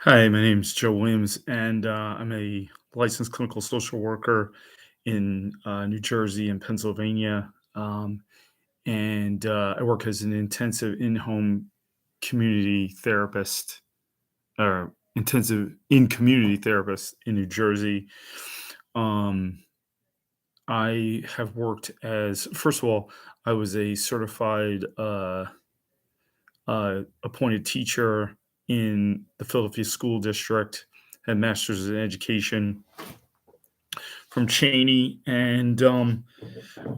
Hi, my name's Joe Williams, and I'm a licensed clinical social worker in New Jersey and Pennsylvania. And I work as an intensive in home community therapist or intensive in community therapist in New Jersey. Um, I have worked as, first of all, I was a certified appointed teacher in the Philadelphia School District, had master's in education from Cheney, and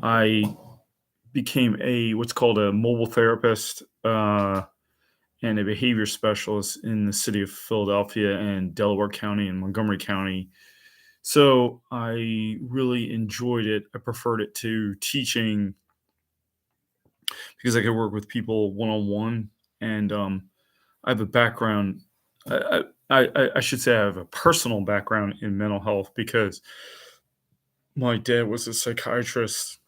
I became a what's called a mobile therapist and a behavior specialist in the city of Philadelphia and Delaware County and Montgomery County. So I really enjoyed it. I preferred it to teaching because I could work with people one on one, and I have a background. I should say I have a personal background in mental health because my dad was a psychiatrist.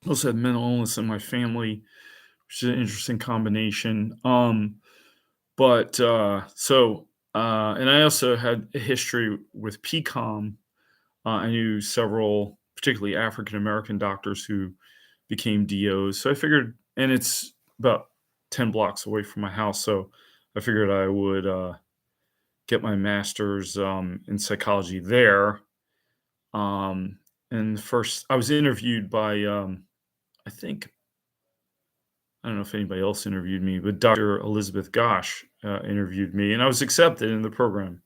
I also had mental illness in my family, which is an interesting combination. And I also had a history with PCOM. I knew several, particularly African American doctors who became DOs. So I figured, and it's about 10 blocks away from my house. So I figured I would get my master's in psychology there. And first, I was interviewed by, I think, I don't know if anybody else interviewed me, but Dr. Elizabeth Gosch interviewed me, and I was accepted in the program.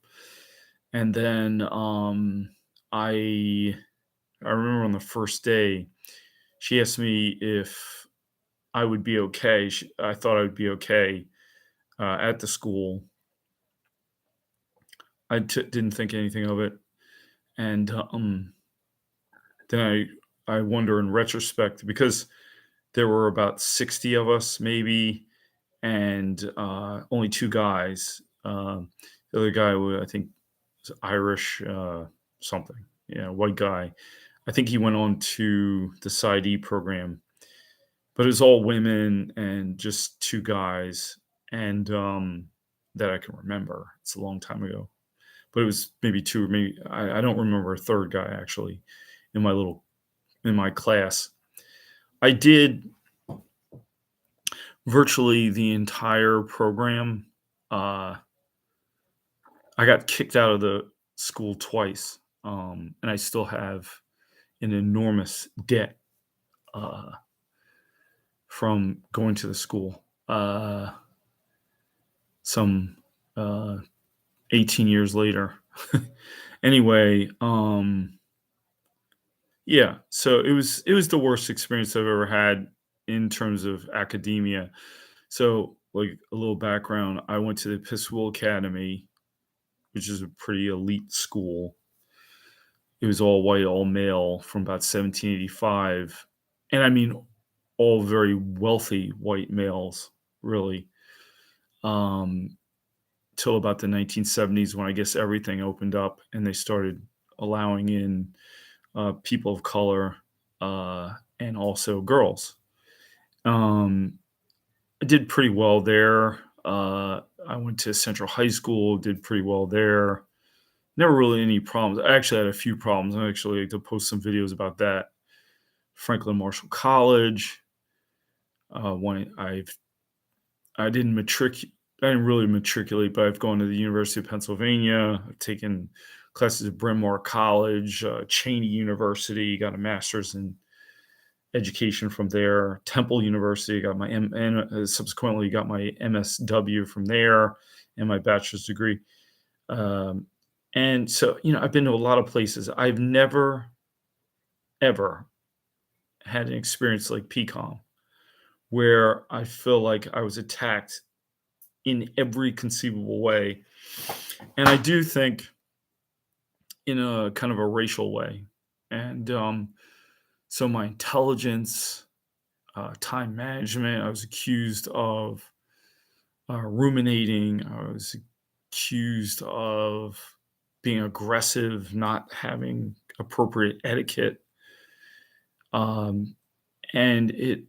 And then I I remember on the first day, she asked me if I would be okay. I thought I would be okay at the school. Didn't think anything of it, and then I wonder in retrospect because there were about 60 of us, maybe, and only two guys. The other guy, I think, was Irish something. Yeah, white guy. I think he went on to the PsyD program, but it was all women and just two guys, and that I can remember. It's a long time ago, but it was maybe two, or maybe I don't remember a third guy actually in my class. I did virtually the entire program. Uh, I got kicked out of the school twice, and I still have an enormous debt uh, from going to the school. Some 18 years later. Anyway, yeah. So it was the worst experience I've ever had in terms of academia. So, like a little background, I went to the Episcopal Academy, which is a pretty elite school. It was all white, all male from about 1785. And I mean, all very wealthy white males, really, um, till about the 1970s when I guess everything opened up and they started allowing in people of color and also girls. Um, I did pretty well there. I went to Central High School, did pretty well there. Never really any problems. I actually had a few problems. I actually like to post some videos about that. Franklin Marshall College. When I didn't really matriculate, but I've gone to the University of Pennsylvania. I've taken classes at Bryn Mawr College, Cheney University. Got a master's in education from there. Temple University. Got my and subsequently got my MSW from there and my bachelor's degree. Um, and so, I've been to a lot of places. I've never, ever had an experience like PCOM where I feel like I was attacked in every conceivable way. And I do think in a kind of a racial way. And so my intelligence, time management, I was accused of ruminating. I was accused of being aggressive, not having appropriate etiquette. Um, and it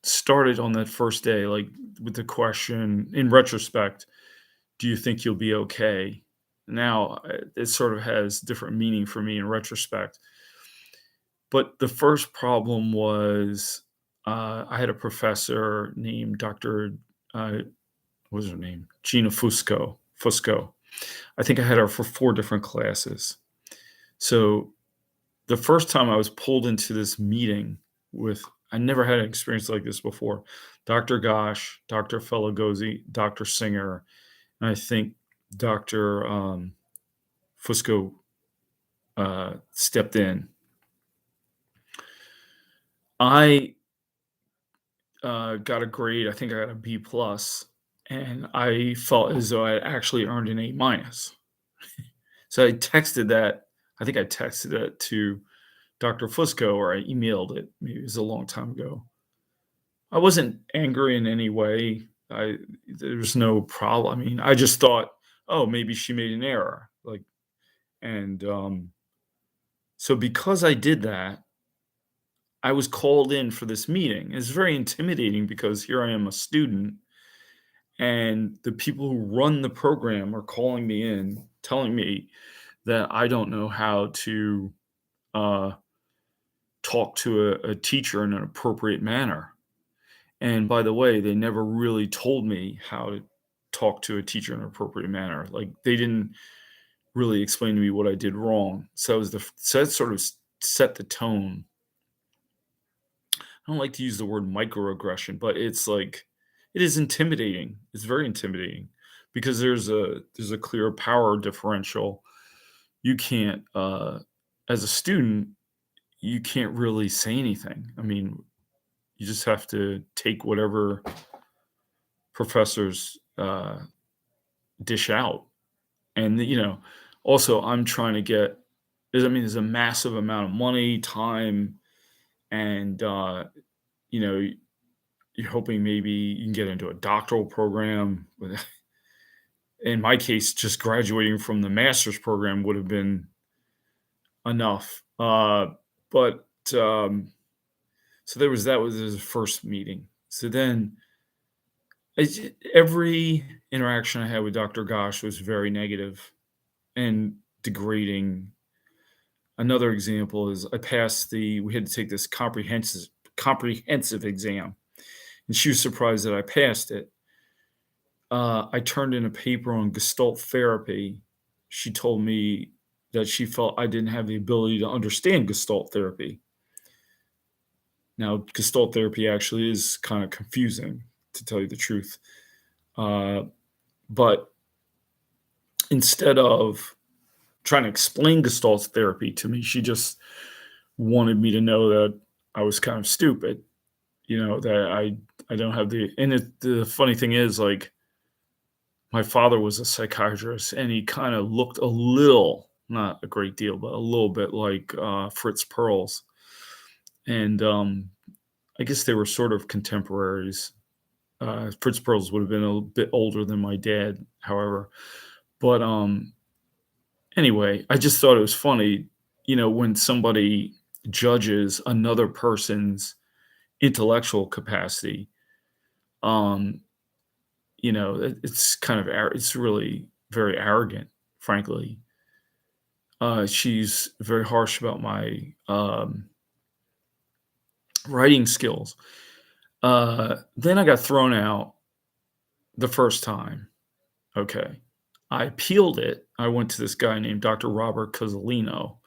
started on that first day, like with the question in retrospect, Do you think you'll be okay? Now, it sort of has different meaning for me in retrospect. But the first problem was, I had a professor named Dr. What was her name? Gina Fusco. I think I had her for 4 different classes. So, the first time I was pulled into this meeting with I never had an experience like this before. Dr. Gosch, Dr. Felagozi, Dr. Singer, and I think Dr. Fusco, stepped in. I, got a grade, I think I got a B plus, and I felt as though I had actually earned an A minus. So I think I texted that to Dr. Fusco, or I emailed it. Maybe it was a long time ago. I wasn't angry in any way. There was no problem. I mean, I just thought, oh, maybe she made an error. And so because I did that, I was called in for this meeting. It's very intimidating because here I am, a student, and the people who run the program are calling me in, telling me that I don't know how to uh, talk to a teacher in an appropriate manner. And by the way, they never really told me how to talk to a teacher in an appropriate manner. Like, they didn't really explain to me what I did wrong. So that sort of set the tone. I don't like to use the word microaggression, but it's like it is intimidating. It's very intimidating because there's a clear power differential. You can't as a student, you can't really say anything. I mean, you just have to take whatever professors dish out. And also I'm trying to get there's a massive amount of money, time, and you know, you're hoping maybe you can get into a doctoral program. In my case, just graduating from the master's program would have been enough. But so that was his first meeting. So then every interaction I had with Dr. Gosh was very negative and degrading. Another example is we had to take this comprehensive exam, and she was surprised that I passed it. I turned in a paper on Gestalt therapy. She told me that she felt I didn't have the ability to understand Gestalt therapy. Now, Gestalt therapy actually is kind of confusing, to tell you the truth. But instead of trying to explain Gestalt therapy to me, she just wanted me to know that I was kind of stupid, that I don't have the funny thing is, like, my father was a psychiatrist, and he kind of looked a little, not a great deal, but a little bit like Fritz Perls. And I guess they were sort of contemporaries. Fritz Perls would have been a bit older than my dad, however. But anyway, I just thought it was funny, when somebody judges another person's intellectual capacity. It's really very arrogant, frankly. She's very harsh about my writing skills. Then I got thrown out the first time. Okay. I appealed it. I went to this guy named Dr. Robert Cozzolino,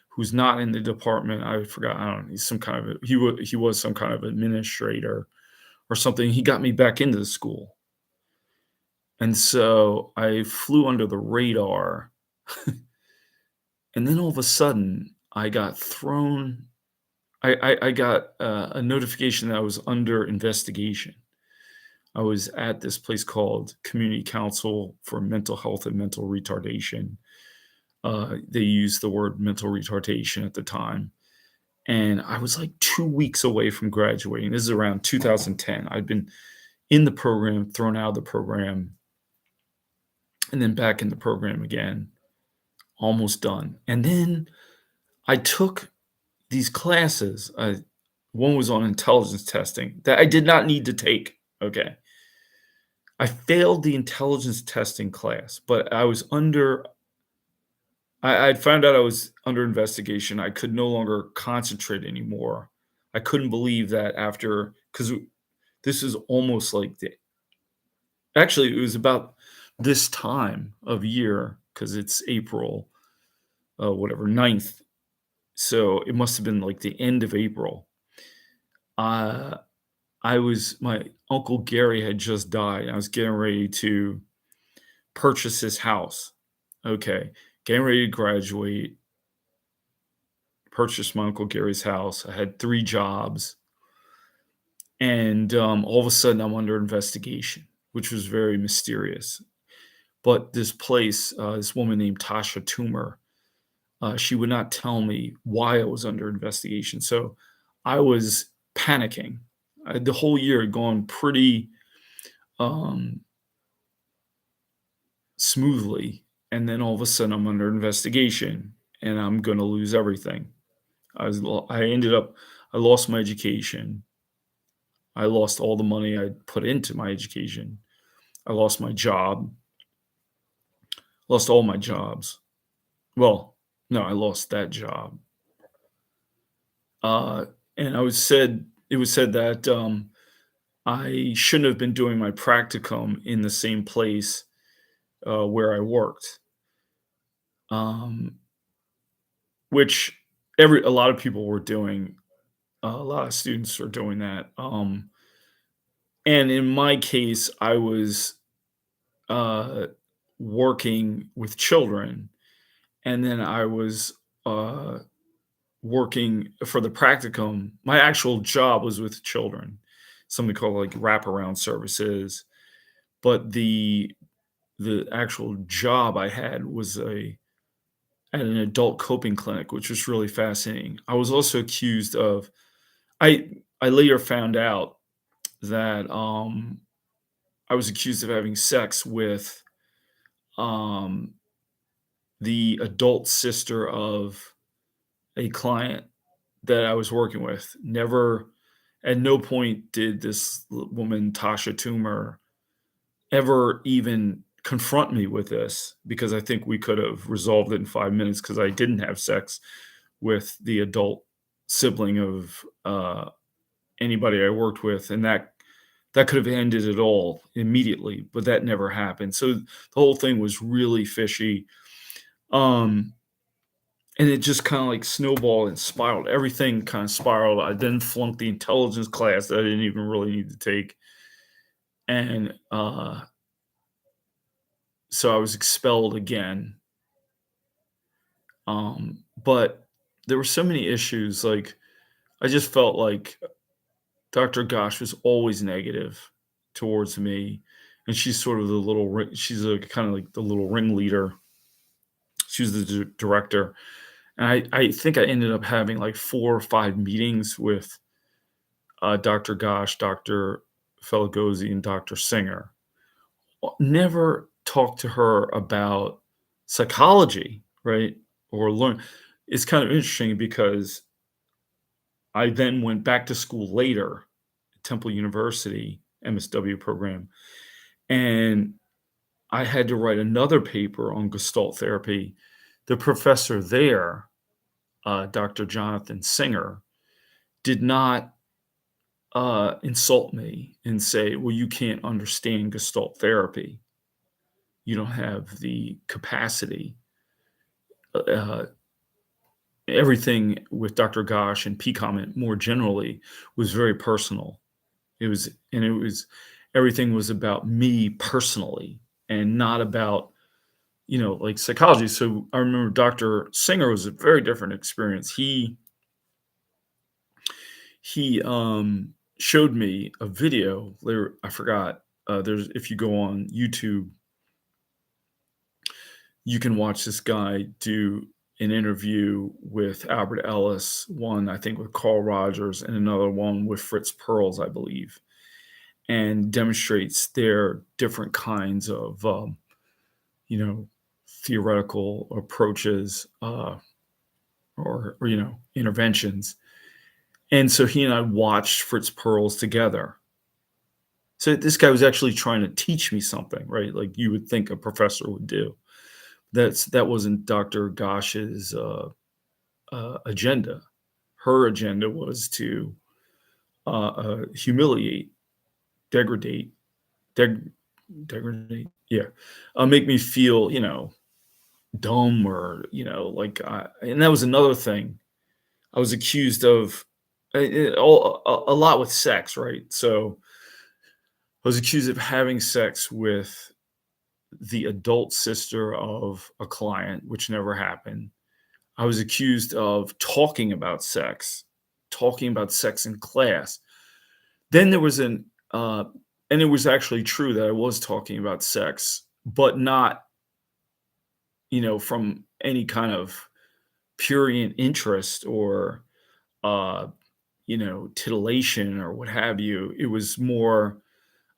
who's not in the department. I forgot. I don't know. He was some kind of administrator or something. He got me back into the school. And so I flew under the radar. And then all of a sudden, I got thrown. I got a notification that I was under investigation. I was at this place called Community Council for Mental Health and Mental Retardation. They used the word mental retardation at the time. And I was like 2 weeks away from graduating. This is around 2010. I'd been in the program, thrown out of the program, and then back in the program again, almost done. And then I took these classes. One was on intelligence testing that I did not need to take. Okay. I failed the intelligence testing class, but I was under I'd found out I was under investigation. I could no longer concentrate anymore. I couldn't believe that after because this is almost like the actually, it was about this time of year because it's April, whatever, 9th. So it must have been like the end of April. Uh, my uncle Gary had just died. I was getting ready to purchase his house. Okay. Getting ready to graduate, purchase my uncle Gary's house. I had 3 jobs, and, all of a sudden, I'm under investigation, which was very mysterious. But this woman named Tasha Toomer, she would not tell me why I was under investigation, so I was panicking. The whole year had gone pretty, um, smoothly, and then all of a sudden, I'm under investigation, and I'm gonna lose everything. I ended up I lost my education. I lost all the money I put into my education. I lost my job, lost all my jobs. Well, no, I lost that job. Uh, and it was said that I shouldn't have been doing my practicum in the same place where I worked, um, which every a lot of people were doing. A lot of students are doing that. And in my case, I was uh, working with children, and then I was uh, working for the practicum. My actual job was with children, something called like wraparound services. But the actual job I had was a at an adult coping clinic, which was really fascinating. I was also accused of I I later found out that I was accused of having sex with um the adult sister of a client that I was working with. Never At no point did this woman, Tasha Toomer, ever even confront me with this because I think we could have resolved it in 5 minutes because I didn't have sex with the adult sibling of anybody I worked with, and that could have ended it all immediately, but that never happened. So the whole thing was really fishy. Um, and it just kind of like snowballed and spiraled. Everything kind of spiraled. I then flunked the intelligence class that I didn't even really need to take. And so I was expelled again. But there were so many issues. Like, I just felt like Dr. Gosh was always negative towards me. And she's sort of she's a kind of like the little ringleader. She was the director. And I think I ended up having like 4 or 5 meetings with Dr. Gosh, Dr. Feligosi, and Dr. Singer. Never talked to her about psychology, right? Or learn. It's kind of interesting because I then went back to school later, Temple University MSW program, and I had to write another paper on Gestalt therapy. The professor there, Dr. Jonathan Singer, did not insult me and say, "Well, you can't understand Gestalt therapy. You don't have the capacity." Uh, Everything with Dr. Gosh and PCOM more generally was very personal. It was everything was about me personally and not about, like psychology. So I remember Dr. Singer was a very different experience. He showed me a video later. I forgot. There's If you go on YouTube, you can watch this guy do an interview with Albert Ellis, one I think with Carl Rogers, and another one with Fritz Perls, I believe, and demonstrates their different kinds of you know theoretical approaches or interventions. And so he and I watched Fritz Perls together. So this guy was actually trying to teach me something, right? Like you would think a professor would do. That wasn't Dr. Gosch's agenda. Her agenda was to humiliate, degrade, deg, degradate, yeah, make me feel, dumb or like, and that was another thing. I was accused of a lot with sex, right? So I was accused of having sex with the adult sister of a client, which never happened. I was accused of talking about sex in class. Then there was and it was actually true that I was talking about sex, but not, from any kind of purient interest or, uh, titillation or what have you. It was more,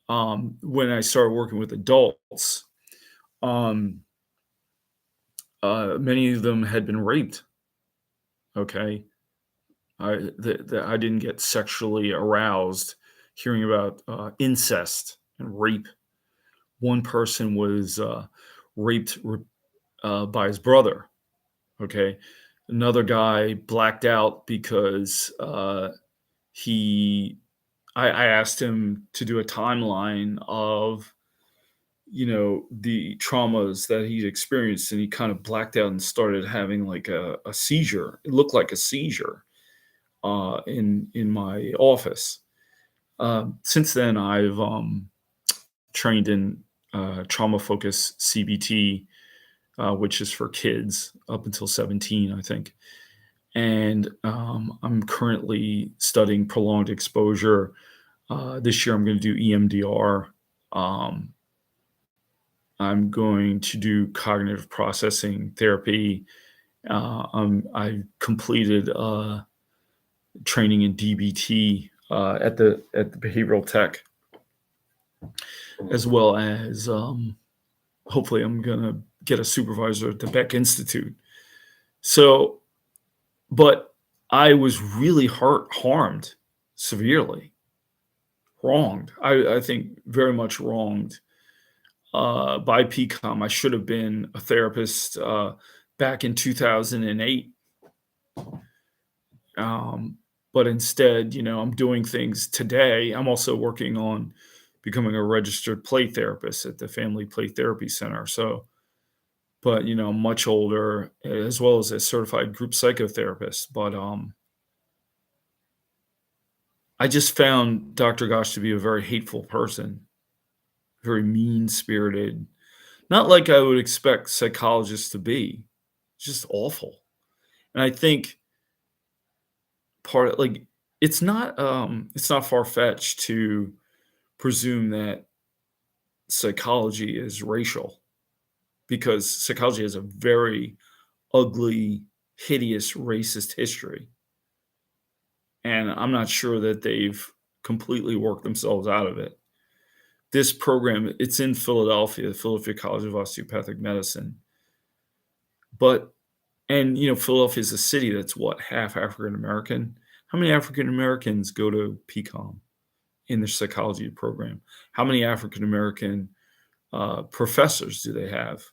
when I started working with adults, um, many of them had been raped. Okay. I didn't get sexually aroused hearing about incest and rape. One person was raped by his brother. Okay, another guy blacked out because he. I asked him to do a timeline of the traumas that he'd experienced, and he kind of blacked out and started having like a seizure. It looked like a seizure in my office. Since then, I've trained in trauma focused CBT, which is for kids up until 17, I think. And I'm currently studying prolonged exposure. This year, I'm going to do EMDR. Um, I'm going to do cognitive processing therapy. I completed training in DBT at the behavioral tech, as well as hopefully I'm gonna get a supervisor at the Beck Institute. So, but I was really harmed severely, wronged. I think very much wronged by PCOM. I should have been a therapist back in 2008. Um, but instead, I'm doing things today. I'm also working on becoming a registered play therapist at the Family Play Therapy Center. So, but much older, as well as a certified group psychotherapist. But I just found Dr. Gosh to be a very hateful person, very mean spirited, not like I would expect psychologists to be, just awful. And I think part of like it's not far fetched to presume that psychology is racial because psychology has a very ugly, hideous racist history. And I'm not sure that they've completely worked themselves out of it. This program, it's in Philadelphia, the Philadelphia College of Osteopathic Medicine. But, and Philadelphia is a city that's what, half African American? How many African Americans go to PCOM in their psychology program? How many African American professors do they have?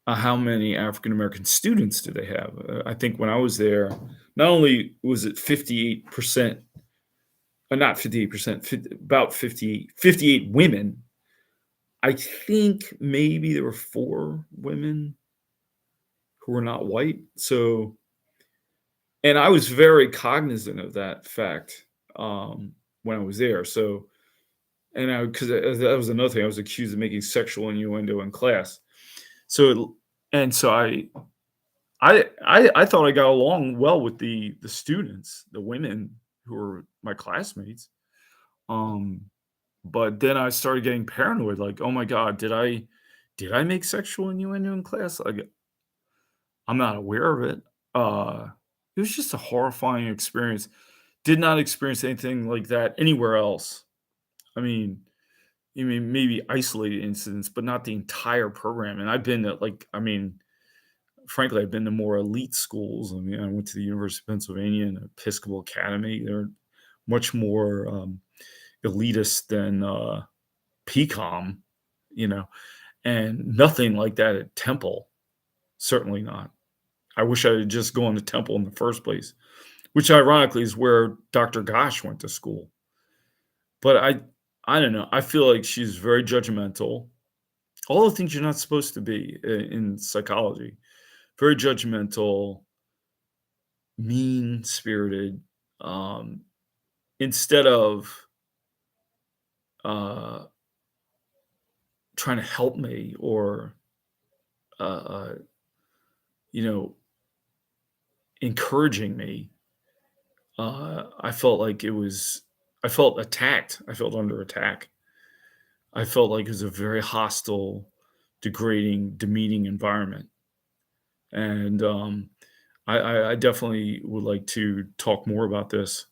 How many African American students do they have? I think when I was there, not only was it 58%, not 58%, about 58 women. I think maybe there were 4 women who were not white. So, and I was very cognizant of that fact when I was there. So, and because that was another thing, I was accused of making sexual innuendo in class. So, and so I thought I got along well with the students, the women who were my classmates. Um, but then I started getting paranoid, like, oh my god, did I make sexual innuendo in class? Like, I'm not aware of it. Uh, it was just a horrifying experience. Did not experience anything like that anywhere else. I mean, maybe isolated incidents, but not the entire program. And I've been to frankly, I've been to more elite schools. I mean, I went to the University of Pennsylvania and Episcopal Academy. They're much more elitist than PCOM, you know, and nothing like that at Temple. Certainly not. I wish I had just gone to Temple in the first place, which ironically is where Dr. Gosch went to school. But I don't know. I feel like she's very judgmental. All the things you're not supposed to be in psychology. Very judgmental, mean spirited. Um, instead of uh, trying to help me or uh, uh, you know encouraging me, I felt like I felt attacked. I felt under attack. I felt like it was a very hostile, degrading, demeaning environment. And I definitely would like to talk more about this